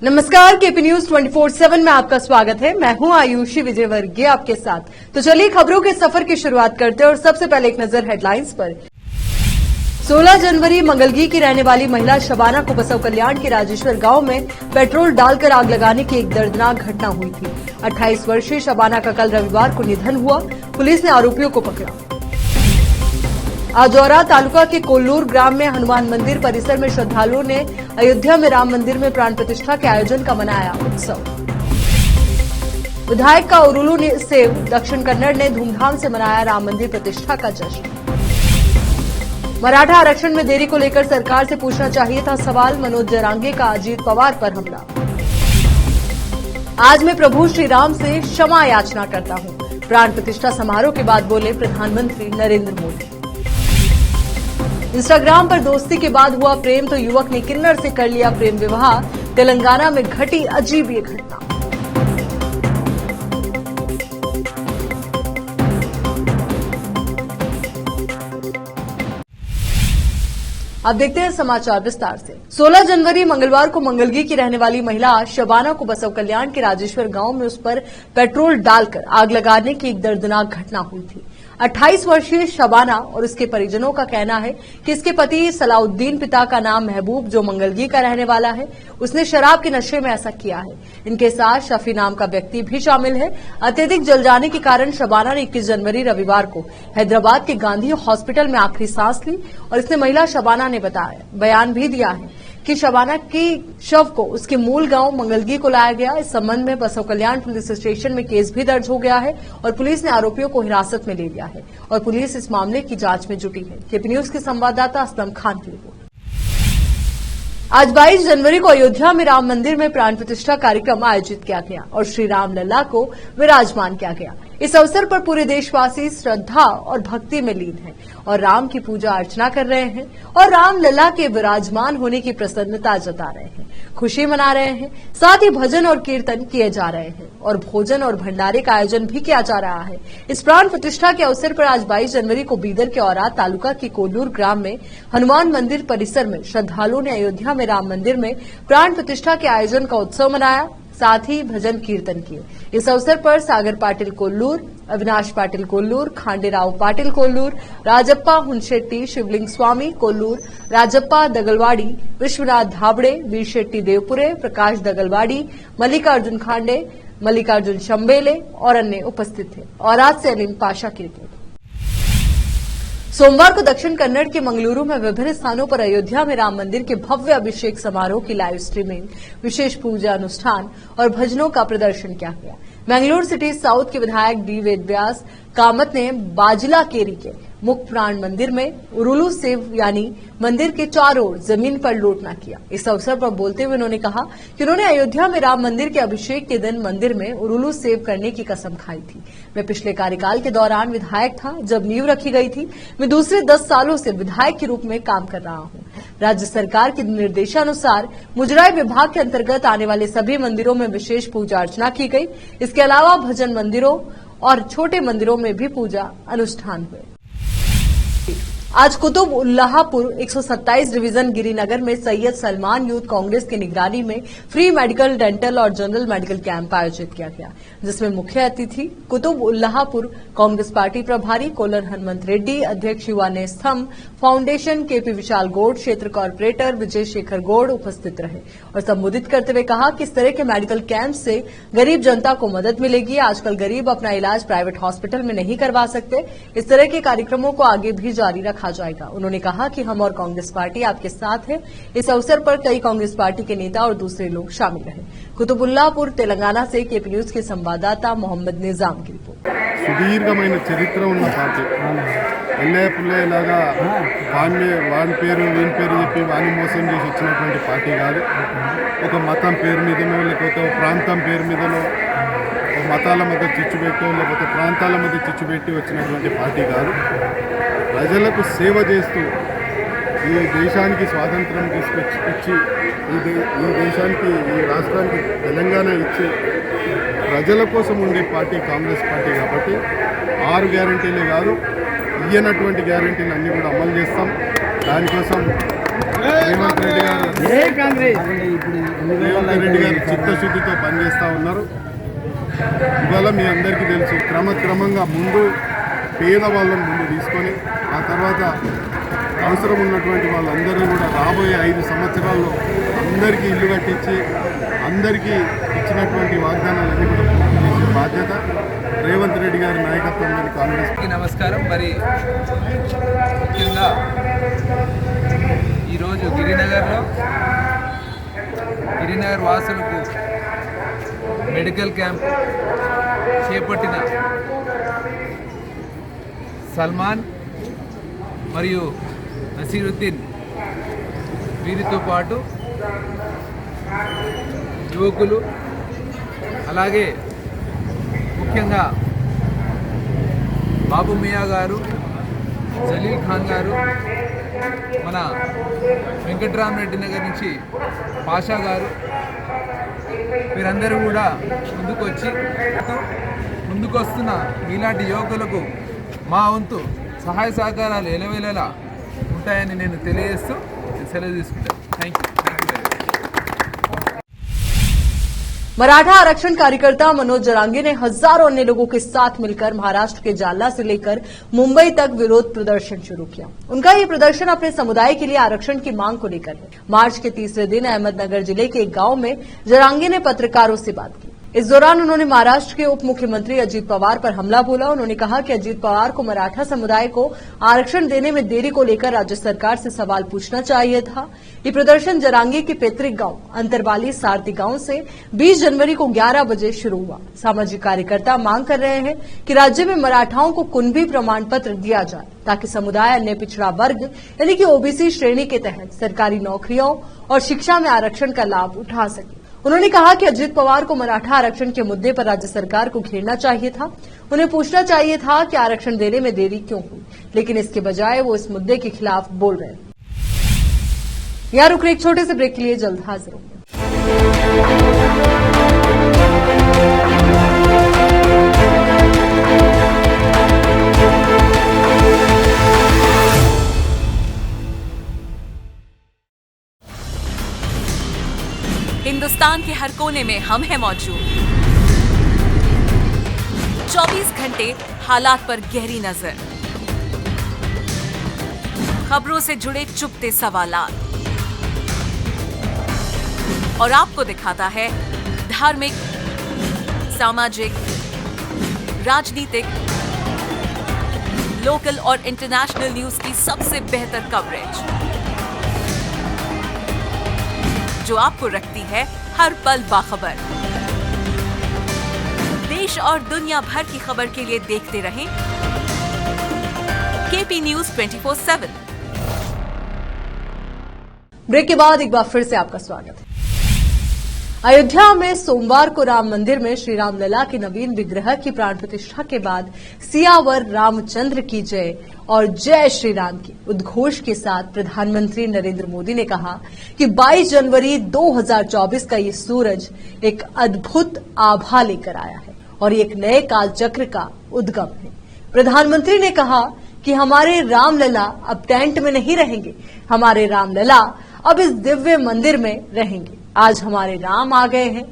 नमस्कार, KP news 24/7 में आपका स्वागत है। मैं हूं आयुषी विजयवर्गीय आपके साथ। तो चलिए खबरों के सफर की शुरुआत करते हैं और सबसे पहले एक नजर हेडलाइंस पर। 16 जनवरी मंगलगी की रहने वाली महिला शबाना को बसव कल्याण के राजेश्वर गांव में पेट्रोल डालकर आग लगाने की एक दर्दनाक घटना हुई थी। 28 वर्षीय शबाना का कल रविवार को निधन हुआ। पुलिस ने आरोपियों को पकड़ा। आजौरा तालुका के कोल्लूर ग्राम में हनुमान मंदिर परिसर में श्रद्धालुओं ने अयोध्या में राम मंदिर में प्राण प्रतिष्ठा के आयोजन का मनाया उत्सव। विधायक का उरुलू सेव दक्षिण कन्नड़ ने धूमधाम से मनाया राम मंदिर प्रतिष्ठा का जश्न। मराठा आरक्षण में देरी को लेकर सरकार से पूछना चाहिए था सवाल, मनोज जरांगे का अजीत पवार पर हमला। आज मैं प्रभु श्री राम से क्षमा याचना करता हूं, प्राण प्रतिष्ठा समारोह के बाद बोले प्रधानमंत्री नरेंद्र मोदी। इंस्टाग्राम पर दोस्ती के बाद हुआ प्रेम तो युवक ने किन्नर से कर लिया प्रेम विवाह। तेलंगाना में घटी अजीब ये घटना। अब देखते हैं समाचार विस्तार से। 16 जनवरी मंगलवार को मंगलगी की रहने वाली महिला शबाना को बसव कल्याण के राजेश्वर गांव में उस पर पेट्रोल डालकर आग लगाने की एक दर्दनाक घटना हुई थी। 28 वर्षीय शबाना और उसके परिजनों का कहना है कि इसके पति सलाउद्दीन, पिता का नाम महबूब, जो मंगलगी का रहने वाला है, उसने शराब के नशे में ऐसा किया है। इनके साथ शफी नाम का व्यक्ति भी शामिल है। अत्यधिक जल जाने के कारण शबाना ने 21 जनवरी रविवार को हैदराबाद के गांधी हॉस्पिटल में आखिरी सांस ली और इसने महिला शबाना ने बयान भी दिया है कि शबाना की शव को उसके मूल गांव मंगलगी को लाया गया। इस संबंध में बसव कल्याण पुलिस स्टेशन में केस भी दर्ज हो गया है और पुलिस ने आरोपियों को हिरासत में ले लिया है और पुलिस इस मामले की जांच में जुटी है। केपी न्यूज के संवाददाता असलम खान की रिपोर्ट। आज 22 जनवरी को अयोध्या में राम मंदिर में प्राण प्रतिष्ठा कार्यक्रम आयोजित किया गया और श्री राम लला को विराजमान किया गया। इस अवसर पर पूरे देशवासी श्रद्धा और भक्ति में लीन हैं और राम की पूजा अर्चना कर रहे हैं और राम लला के विराजमान होने की प्रसन्नता जता रहे हैं, खुशी मना रहे हैं। साथ ही भजन और कीर्तन किए जा रहे हैं और भोजन और भंडारे का आयोजन भी किया जा रहा है। इस प्राण प्रतिष्ठा के अवसर पर आज 22 जनवरी को बीदर के औरा तालुका के कोल्लूर ग्राम में हनुमान मंदिर परिसर में श्रद्धालुओं ने अयोध्या में राम मंदिर में प्राण प्रतिष्ठा के आयोजन का उत्सव मनाया, साथ ही भजन कीर्तन किए। इस अवसर पर सागर पाटिल कोल्लूर, अविनाश पाटिल कोल्लूर, खांडेराव पाटिल कोल्लूर, राजप्पा हुनशेट्टी, शिवलिंग स्वामी कोल्लूर, राजप्पा दगलवाड़ी, विश्वनाथ धाबड़े, वीर शेट्टी देवपुरे, प्रकाश दगलवाड़ी, मल्लिकार्जुन खांडे, मल्लिकार्जुन शंबेले और अन्य उपस्थित थे। और आज से अलीम पाशा की रिपोर्ट। सोमवार को दक्षिण कन्नड़ के मंगलुरु में विभिन्न स्थानों पर अयोध्या में राम मंदिर के भव्य अभिषेक समारोह की लाइव स्ट्रीमिंग, विशेष पूजा अनुष्ठान और भजनों का प्रदर्शन किया गया। मैंगलोर सिटी साउथ के विधायक डी वेदव्यास कामत ने बाजिला केरी के मुख्य प्राण मंदिर में उरुलू सेव यानी मंदिर के चारों ओर जमीन पर लौटना किया। इस अवसर पर बोलते हुए उन्होंने कहा कि उन्होंने अयोध्या में राम मंदिर के अभिषेक के दिन मंदिर में उरुलू सेव करने की कसम खाई थी। मैं पिछले कार्यकाल के दौरान विधायक था जब नींव रखी गई थी। मैं दूसरे 10 सालों से विधायक के रूप में काम कर रहा हूं। राज्य सरकार के निर्देशानुसार मुजराई विभाग के अंतर्गत आने वाले सभी मंदिरों में विशेष पूजा अर्चना की गई। इसके अलावा भजन मंदिरों और छोटे मंदिरों में भी पूजा अनुष्ठान हुए। आज कुतुब उल्लाहपुर 127 डिवीजन गिरिनगर में सैयद सलमान यूथ कांग्रेस की निगरानी में फ्री मेडिकल, डेंटल और जनरल मेडिकल कैंप आयोजित किया गया, जिसमें मुख्य अतिथि कुतुब उल्लाहपुर कांग्रेस पार्टी प्रभारी कोलर हनुमंत रेड्डी, अध्यक्ष युवा नेस्तम फाउंडेशन केपी विशाल गौड़, क्षेत्र कॉर्पोरेटर विजय शेखर गौड़ उपस्थित रहे और संबोधित करते हुए कहा कि इस तरह के मेडिकल कैंप से गरीब जनता को मदद मिलेगी। आजकल गरीब अपना इलाज प्राइवेट हॉस्पिटल में नहीं करवा सकते। इस तरह के कार्यक्रमों को आगे भी जारी रखा जाएगा। उन्होंने कहा कि हम और कांग्रेस पार्टी आपके साथ है। इस अवसर पर कई कांग्रेस पार्टी के नेता और दूसरे लोग शामिल रहे। कुतुबुल्लापुर तेलंगाना से केपी न्यूज के संवाददाता मोहम्मद निजाम की रिपोर्ट। సుదీర్ఘమైన చరిత్ర ఉన్న పార్టీ ఎన్నయ్య పుల్లయ్యలాగా వాని పేరు వీని పేరు చెప్పి వాని మోసం చేసి వచ్చినటువంటి పార్టీ కాదు. ఒక మతం పేరు మీదనో లేకపోతే ఒక ప్రాంతం పేరు మీదనో ఒక మతాల మధ్య చిచ్చు పెట్టో లేకపోతే ప్రాంతాల మధ్య చిచ్చు పెట్టి వచ్చినటువంటి పార్టీ కాదు. ప్రజలకు సేవ చేస్తూ ఈ దేశానికి స్వాతంత్రం తీసుకొచ్చి ఈ దేశానికి ఈ రాష్ట్రానికి తెలంగాణ ఇచ్చి ప్రజల కోసం ఉండే పార్టీ కాంగ్రెస్ పార్టీ కాబట్టి 6 గ్యారెంటీలే కాదు, ఇయ్యనటువంటి గ్యారెంటీలు అన్నీ కూడా అమలు చేస్తాం. దానికోసం రేవంత్ రెడ్డి గారు చిత్తశుద్ధితో పనిచేస్తూ ఉన్నారు. ఇవాళ మీ అందరికీ తెలుసు, క్రమక్రమంగా ముందు పేదవాళ్ళని ముందు తీసుకొని ఆ తర్వాత అవసరం ఉన్నటువంటి వాళ్ళందరూ కూడా రాబోయే 5 సంవత్సరాల్లో అందరికీ ఇల్లు కట్టించి అందరికీ ఇచ్చినటువంటి వాగ్దానాలన్నీ కూడా పూర్తి చేసే బాధ్యత రేవంత్ రెడ్డి గారి నాయకత్వంలోని కాంగ్రెస్. నమస్కారం. మరి ముఖ్యంగా ఈరోజు గిరినగర్ వాసులకు మెడికల్ క్యాంప్ చేపట్టిన సల్మాన్ మరియు నసీరుద్దీన్ వీరితో పాటు యువకులు, అలాగే ముఖ్యంగా బాబు మియా గారు, జలీల్ ఖాన్ గారు, మన వెంకట్రామరెడ్డి నగర్ నుంచి పాషా గారు, వీరందరూ కూడా ముందుకు వస్తున్న మీలాంటి యువకులకు మా వంతు సహాయ సహకారాలు ఎలవేళలా ఉంటాయని నేను తెలియజేస్తూ సెలవు తీసుకుంటాను. Thank you. मराठा आरक्षण कार्यकर्ता मनोज जरांगे ने हजारों अन्य लोगों के साथ मिलकर महाराष्ट्र के जालना से लेकर मुंबई तक विरोध प्रदर्शन शुरू किया। उनका ये प्रदर्शन अपने समुदाय के लिए आरक्षण की मांग को लेकर है। मार्च के तीसरे दिन अहमदनगर जिले के एक गांव में जरांगे ने पत्रकारों से बात की। इस दौरान उन्होंने महाराष्ट्र के उप मुख्यमंत्री अजीत पवार पर हमला बोला। उन्होंने कहा कि अजीत पवार को मराठा समुदाय को आरक्षण देने में देरी को लेकर राज्य सरकार से सवाल पूछना चाहिए था। ये प्रदर्शन जरांगे के पैतृक गांव अंतरवाली सारथी गांव से 20 जनवरी को 11 बजे शुरू हुआ। सामाजिक कार्यकर्ता मांग कर रहे हैं कि राज्य में मराठाओं को कुणबी प्रमाण पत्र दिया जाए ताकि समुदाय अन्य पिछड़ा वर्ग यानी कि ओबीसी श्रेणी के तहत सरकारी नौकरियों और शिक्षा में आरक्षण का लाभ उठा सके। उन्होंने कहा कि अजीत पवार को मराठा आरक्षण के मुद्दे पर राज्य सरकार को घेरना चाहिए था। उन्हें पूछना चाहिए था कि आरक्षण देने में देरी क्यों हुई, लेकिन इसके बजाय वो इस मुद्दे के खिलाफ बोल रहे हैं। यहाँ रुक रहे एक छोटे से ब्रेक के लिए, जल्द हाजिर होंगे। हिंदुस्तान के हर कोने में हम हैं मौजूद। 24 घंटे हालात पर गहरी नजर, खबरों से जुड़े चुपते सवालात और आपको दिखाता है धार्मिक, सामाजिक, राजनीतिक, लोकल और इंटरनेशनल न्यूज की सबसे बेहतर कवरेज जो आपको रखती है हर पल बाखबर। देश और दुनिया भर की खबर के लिए देखते रहें केपी न्यूज 24/7। ब्रेक के बाद एक बार फिर से आपका स्वागत है। अयोध्या में सोमवार को राम मंदिर में श्री राम लला के नवीन विग्रह की प्राण प्रतिष्ठा के बाद सियावर रामचंद्र की जय और जय श्री राम के उद्घोष के साथ प्रधानमंत्री नरेंद्र मोदी ने कहा कि 22 जनवरी 2024 का ये सूरज एक अद्भुत आभा लेकर आया है और एक नए काल चक्र का उद्गम है। प्रधानमंत्री ने कहा कि हमारे रामलला अब टेंट में नहीं रहेंगे, हमारे रामलला अब इस दिव्य मंदिर में रहेंगे। आज हमारे राम आ गए हैं।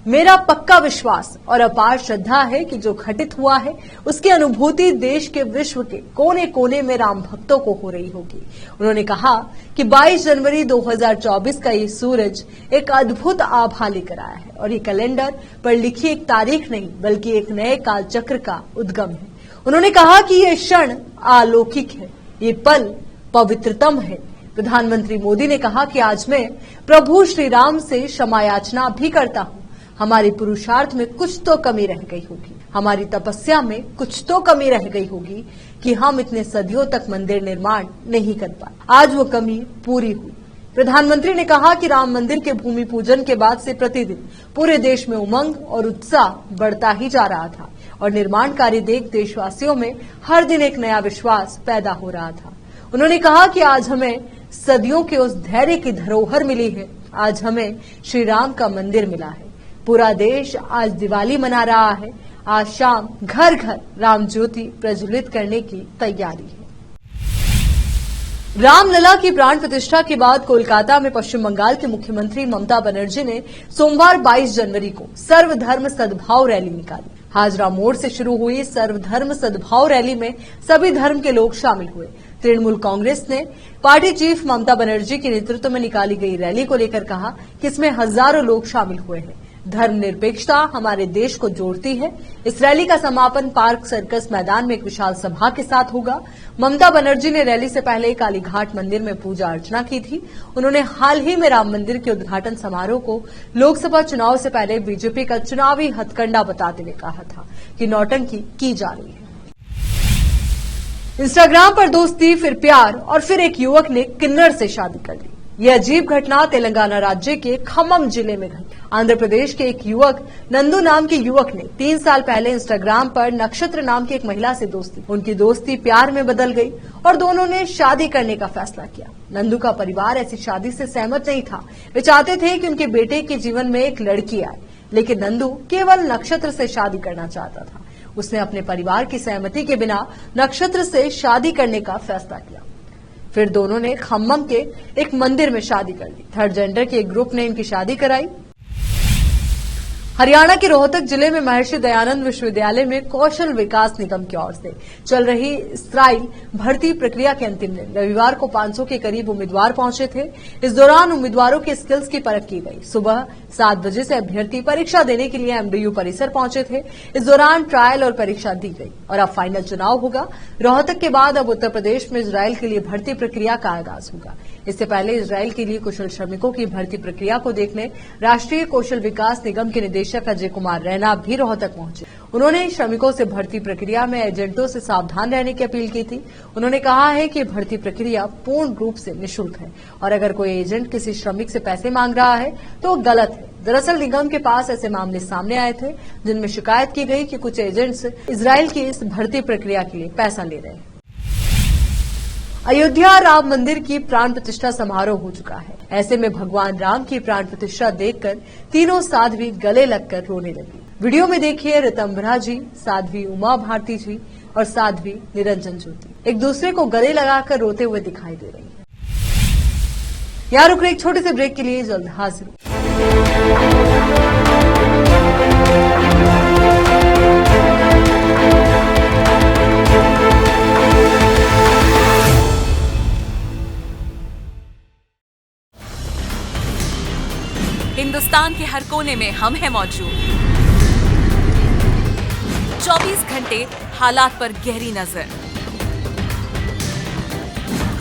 मेरा पक्का विश्वास और अपार श्रद्धा है कि जो घटित हुआ है उसकी अनुभूति देश के विश्व के कोने कोने में राम भक्तों को हो रही होगी। उन्होंने कहा कि 22 जनवरी 2024 का ये सूरज एक अद्भुत आभा लेकर आया है और ये कैलेंडर पर लिखी एक तारीख नहीं बल्कि एक नए काल चक्र का उद्गम है। उन्होंने कहा कि ये क्षण अलौकिक है, ये पल पवित्रतम है। प्रधानमंत्री मोदी ने कहा कि आज मैं प्रभु श्री राम से क्षमा याचना भी करता हूँ। हमारे पुरुषार्थ में कुछ तो कमी रह गई होगी, हमारी तपस्या में कुछ तो कमी रह गई होगी कि हम इतने सदियों तक मंदिर निर्माण नहीं कर पाए। आज वो कमी पूरी हुई। प्रधानमंत्री ने कहा कि राम मंदिर के भूमि पूजन के बाद से प्रतिदिन पूरे देश में उमंग और उत्साह बढ़ता ही जा रहा था और निर्माण कार्य देख देशवासियों में हर दिन एक नया विश्वास पैदा हो रहा था। उन्होंने कहा कि आज हमें सदियों के उस धैर्य की धरोहर मिली है, आज हमें श्री राम का मंदिर मिला है। पूरा देश आज दिवाली मना रहा है। आज शाम घर घर राम ज्योति प्रज्वलित करने की तैयारी है। रामलला की प्राण प्रतिष्ठा के बाद कोलकाता में पश्चिम बंगाल की मुख्यमंत्री ममता बनर्जी ने सोमवार 22 जनवरी को सर्वधर्म सद्भाव रैली निकाली। हाजरा मोड़ से शुरू हुई सर्वधर्म सद्भाव रैली में सभी धर्म के लोग शामिल हुए। तृणमूल कांग्रेस ने पार्टी चीफ ममता बनर्जी के नेतृत्व में निकाली गई रैली को लेकर कहा कि इसमें हजारों लोग शामिल हुए हैं। धर्मनिरपेक्षता हमारे देश को जोड़ती है। इस रैली का समापन पार्क सर्कस मैदान में एक विशाल सभा के साथ होगा। ममता बनर्जी ने रैली से पहले कालीघाट मंदिर में पूजा अर्चना की थी। उन्होंने हाल ही में राम मंदिर के उद्घाटन समारोह को लोकसभा चुनाव से पहले बीजेपी का चुनावी हथकंडा बताते हुए कहा था कि नौटंकी की जा रही है। इंस्टाग्राम पर दोस्ती, फिर प्यार और फिर एक युवक ने किन्नर से शादी कर ली। यह अजीब घटना तेलंगाना राज्य के खम्मम जिले में घटी। आंध्र प्रदेश के एक युवक नंदू नाम के युवक ने 3 साल पहले इंस्टाग्राम पर नक्षत्र नाम की एक महिला से दोस्ती। उनकी दोस्ती प्यार में बदल गई और दोनों ने शादी करने का फैसला किया। नंदू का परिवार ऐसी शादी से सहमत नहीं था। वे चाहते थे कि उनके बेटे के जीवन में एक लड़की आए, लेकिन नंदू केवल नक्षत्र से शादी करना चाहता था। उसने अपने परिवार की सहमति के बिना नक्षत्र से शादी करने का फैसला किया। फिर दोनों ने खम्मम के एक मंदिर में शादी कर ली। थर्ड जेंडर के एक ग्रुप ने इनकी शादी कराई। हरियाणा के रोहतक जिले में महर्षि दयानंद विश्वविद्यालय में कौशल विकास निगम की ओर से चल रही स्त्राइल भर्ती प्रक्रिया के अंतिम दिन रविवार को 500 के करीब उम्मीदवार पहुंचे थे। इस दौरान उम्मीदवारों के स्किल्स की परख की गई। सुबह 7 बजे से अभ्यर्थी परीक्षा देने के लिए एमडीयू परिसर पहुंचे थे। इस दौरान ट्रायल और परीक्षा दी गई और अब फाइनल चुनाव होगा। रोहतक के बाद अब उत्तर प्रदेश में इजराइल के लिए भर्ती प्रक्रिया का आगाज होगा। इससे पहले इजराइल के लिए कुशल श्रमिकों की भर्ती प्रक्रिया को देखने राष्ट्रीय कौशल विकास निगम के निदेशक अजय कुमार रैना भी रोहतक पहुंचे। उन्होंने श्रमिकों से भर्ती प्रक्रिया में एजेंटों से सावधान रहने की अपील की थी। उन्होंने कहा है कि भर्ती प्रक्रिया पूर्ण रूप से निःशुल्क है और अगर कोई एजेंट किसी श्रमिक से पैसे मांग रहा है तो गलत है। दरअसल निगम के पास ऐसे मामले सामने आए थे जिनमें शिकायत की गई कि कुछ एजेंट्स इजराइल की इस भर्ती प्रक्रिया के लिए पैसा ले रहे हैं। अयोध्या राम मंदिर की प्राण प्रतिष्ठा समारोह हो चुका है। ऐसे में भगवान राम की प्राण प्रतिष्ठा देखकर तीनों साध्वी गले लगकर रोने लगी। वीडियो में देखिए ऋतंभरा जी, साध्वी उमा भारती जी और साध्वी निरंजन ज्योति एक दूसरे को गले लगाकर रोते हुए दिखाई दे रही है। यहाँ रुक रहे एक छोटे से ब्रेक के लिए, जल्द हाजिर। हिंदुस्तान के हर कोने में हम हैं मौजूद। 24 घंटे हालात पर गहरी नजर,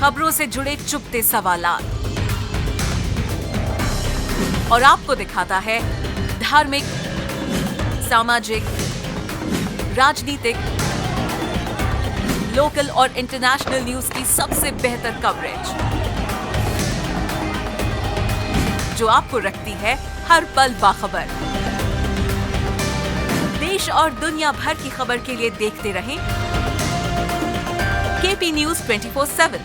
खबरों से जुड़े चुपते सवालात और आपको दिखाता है धार्मिक, सामाजिक, राजनीतिक, लोकल और इंटरनेशनल न्यूज की सबसे बेहतर कवरेज जो आपको रखती है हर पल बाखबर। देश और दुनिया भर की खबर के लिए देखते रहें केपी न्यूज 24/7।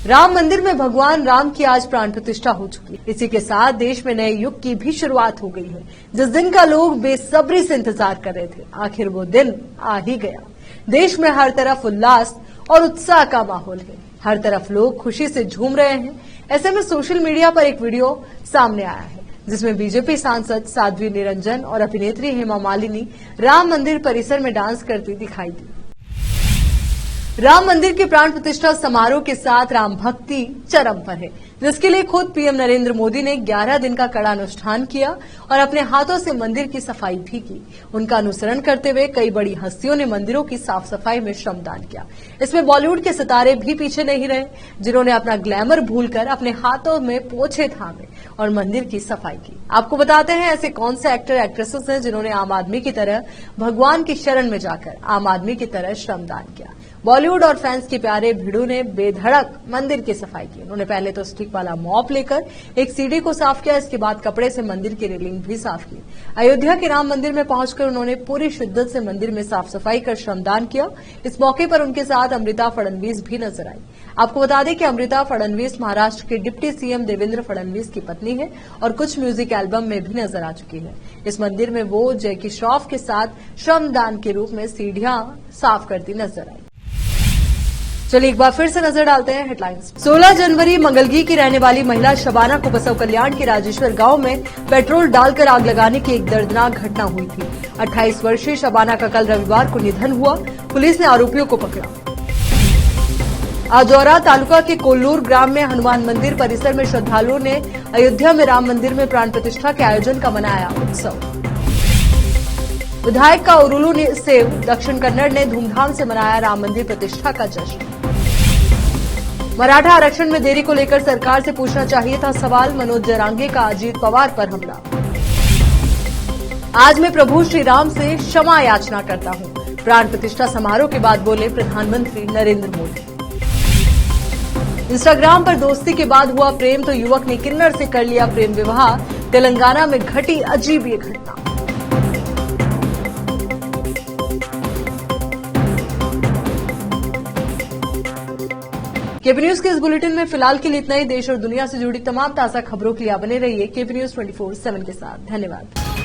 राम मंदिर में भगवान राम की आज प्राण प्रतिष्ठा हो चुकी है। इसी के साथ देश में नए युग की भी शुरुआत हो गई है, जिस दिन का लोग बेसब्री से इंतजार कर रहे थे। आखिर वो दिन आ ही गया। देश में हर तरफ उल्लास और उत्साह का माहौल है। हर तरफ लोग खुशी से झूम रहे हैं। ऐसे में सोशल मीडिया पर एक वीडियो सामने आया है जिसमें बीजेपी सांसद साध्वी निरंजन और अभिनेत्री हेमा मालिनी राम मंदिर परिसर में डांस करती दिखाई दी। राम मंदिर के प्राण प्रतिष्ठा समारोह के साथ राम भक्ति चरम पर है, जिसके लिए खुद पीएम नरेंद्र मोदी ने 11 दिन का कड़ा अनुष्ठान किया और अपने हाथों से मंदिर की सफाई भी की। उनका अनुसरण करते हुए कई बड़ी हस्तियों ने मंदिरों की साफ सफाई में श्रमदान किया। इसमें बॉलीवुड के सितारे भी पीछे नहीं रहे, जिन्होंने अपना ग्लैमर भूलकर अपने हाथों में पोछे थामे और मंदिर की सफाई की। आपको बताते हैं ऐसे कौन से एक्टर एक्ट्रेसेस हैं जिन्होंने आम आदमी की तरह भगवान की शरण में जाकर आम आदमी की तरह श्रमदान किया। बॉलीवुड और फैंस के प्यारे भिड़ू ने बेधड़क मंदिर की सफाई की। उन्होंने पहले तो स्टिक वाला मॉप लेकर एक सीढ़ी को साफ किया, इसके बाद कपड़े से मंदिर की रेलिंग भी साफ की। अयोध्या के राम मंदिर में पहुंचकर उन्होंने पूरी शिद्दत से मंदिर में साफ सफाई कर श्रमदान किया। इस मौके पर उनके साथ अमृता फडणवीस भी नजर आई। आपको बता दें कि अमृता फडणवीस महाराष्ट्र के डिप्टी सीएम देवेंद्र फडणवीस की पत्नी है और कुछ म्यूजिक एल्बम में भी नजर आ चुकी है। इस मंदिर में वो जैकी श्रॉफ के साथ श्रमदान के रूप में सीढ़ियां साफ करती नजर आई। चलिए एक बार फिर से नजर डालते हैं हेडलाइंस। 16 जनवरी मंगलगी की रहने वाली महिला शबाना को बसव कल्याण के राजेश्वर गांव में पेट्रोल डालकर आग लगाने की एक दर्दनाक घटना हुई थी। 28 वर्षीय शबाना का कल रविवार को निधन हुआ। पुलिस ने आरोपियों को पकड़ा। आजौरा तालुका के कोल्लूर ग्राम में हनुमान मंदिर परिसर में श्रद्धालुओं ने अयोध्या में राम मंदिर में प्राण प्रतिष्ठा के आयोजन का मनाया उत्सव। विधायक का उरुलू सेव दक्षिण कन्नड़ ने धूमधाम से मनाया राम मंदिर प्रतिष्ठा का जश्न। मराठा आरक्षण में देरी को लेकर सरकार से पूछना चाहिए था सवाल, मनोज जरांगे का अजीत पवार पर हमला। आज मैं प्रभु श्री राम से क्षमा याचना करता हूं, प्राण प्रतिष्ठा समारोह के बाद बोले प्रधानमंत्री नरेंद्र मोदी। इंस्टाग्राम पर दोस्ती के बाद हुआ प्रेम तो युवक ने किन्नर से कर लिया प्रेम विवाह। तेलंगाना में घटी अजीब ये घटना। केपी न्यूज के इस बुलेटिन में फिलहाल के लिए इतना ही। देश और दुनिया से जुड़ी तमाम ताजा खबरों के लिए बने रहिए केपी न्यूज 24/7 के साथ। धन्यवाद।